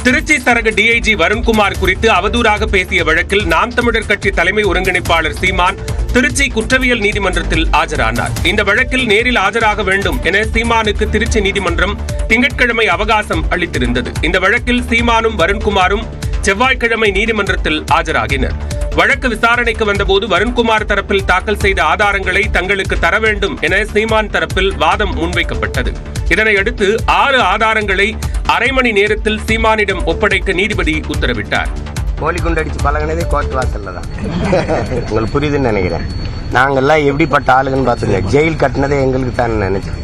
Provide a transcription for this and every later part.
திருச்சி சரக டிஐஜி வருண்குமார் குறித்து அவதூறாக பேசிய வழக்கில் நாம் தமிழர் கட்சி தலைமை ஒருங்கிணைப்பாளர் சீமான் திருச்சி குற்றவியல் நீதிமன்றத்தில் ஆஜரானார். இந்த வழக்கில் நேரில் ஆஜராக வேண்டும் என சீமானுக்கு திருச்சி நீதிமன்றம் திங்கட்கிழமை அவகாசம் அளித்திருந்தது. இந்த வழக்கில் சீமானும் வருண்குமாரும் செவ்வாய்க்கிழமை நீதிமன்றத்தில் ஆஜராகினர். வழக்கு விசாரணைக்கு வந்தபோது வருண்குமார் தரப்பில் தாக்கல் செய்த ஆதாரங்களை தங்களுக்கு தர வேண்டும் என சீமான் தரப்பில் வாதம் முன்வைக்கப்பட்டது. இதனையடுத்து 6 ஆதாரங்களை அரை மணி நேரத்தில் சீமானிடம் ஒப்படைக்க நீதிபதி உத்தரவிட்டார். கோழி குண்டு அடிச்சு பழகினதே கோர்ட் வாசல்ல தான். உங்களுக்கு புரியுதுன்னு நினைக்கிறேன். நாங்கெல்லாம் எப்படிப்பட்ட ஆளுங்கன்னு பார்த்துங்க. ஜெயில் கட்டினதே எங்களுக்கு தான் நினைச்சேன்.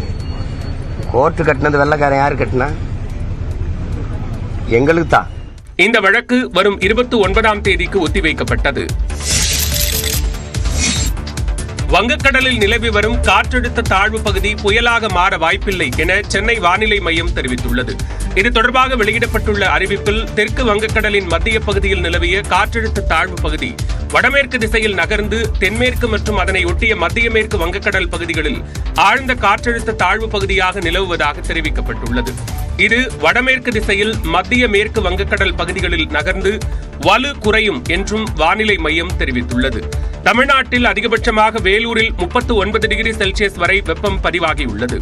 கோர்ட்டு கட்டினது வெள்ளக்காரன் யாரு கட்டினா? எங்களுக்கு தான். இந்த வழக்கு வரும் 29ஆம் தேதிக்கு ஒத்திவைக்கப்பட்டது. வங்கக்கடலில் நிலவி வரும் காற்றழுத்த தாழ்வு பகுதி புயலாக மாற வாய்ப்பில்லை என சென்னை வானிலை மையம் தெரிவித்துள்ளது. இது தொடர்பாக வெளியிடப்பட்டுள்ள அறிவிப்பில் தெற்கு வங்கக்கடலின் மத்திய பகுதியில் நிலவிய காற்றழுத்த தாழ்வு பகுதி வடமேற்கு திசையில் நகர்ந்து தென்மேற்கு மற்றும் அதனை ஒட்டிய மத்திய மேற்கு வங்கக்கடல் பகுதிகளில் ஆழ்ந்த காற்றழுத்த தாழ்வு பகுதியாக நிலவுவதாக தெரிவிக்கப்பட்டுள்ளது. இது வடமேற்கு திசையில் மத்திய மேற்கு வங்கக்கடல் பகுதிகளில் நகர்ந்து வலு குறையும் என்றும் வானிலை மையம் தெரிவித்துள்ளது. தமிழ்நாட்டில் அதிகபட்சமாக வேலூரில் 39 டிகிரி செல்சியஸ் வரை வெப்பம் பதிவாகியுள்ளது.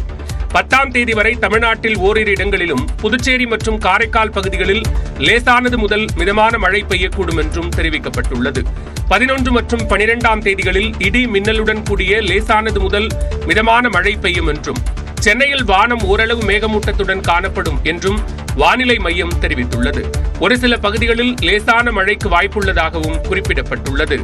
10ஆம் தேதி வரை தமிழ்நாட்டில் ஓரிரு இடங்களிலும் புதுச்சேரி மற்றும் காரைக்கால் பகுதிகளில் லேசானது முதல் மிதமான மழை பெய்யக்கூடும் என்றும் தெரிவிக்கப்பட்டுள்ளது. 11 மற்றும் 12ஆம் தேதிகளில் இடி மின்னலுடன் கூடிய லேசானது முதல் மிதமான மழை பெய்யும் என்றும் சென்னையில் வானம் ஓரளவு மேகமூட்டத்துடன் காணப்படும் என்றும் வானிலை மையம் தெரிவித்துள்ளது. ஒரு சில பகுதிகளில் லேசான மழைக்கு வாய்ப்புள்ளதாகவும் குறிப்பிடப்பட்டுள்ளது.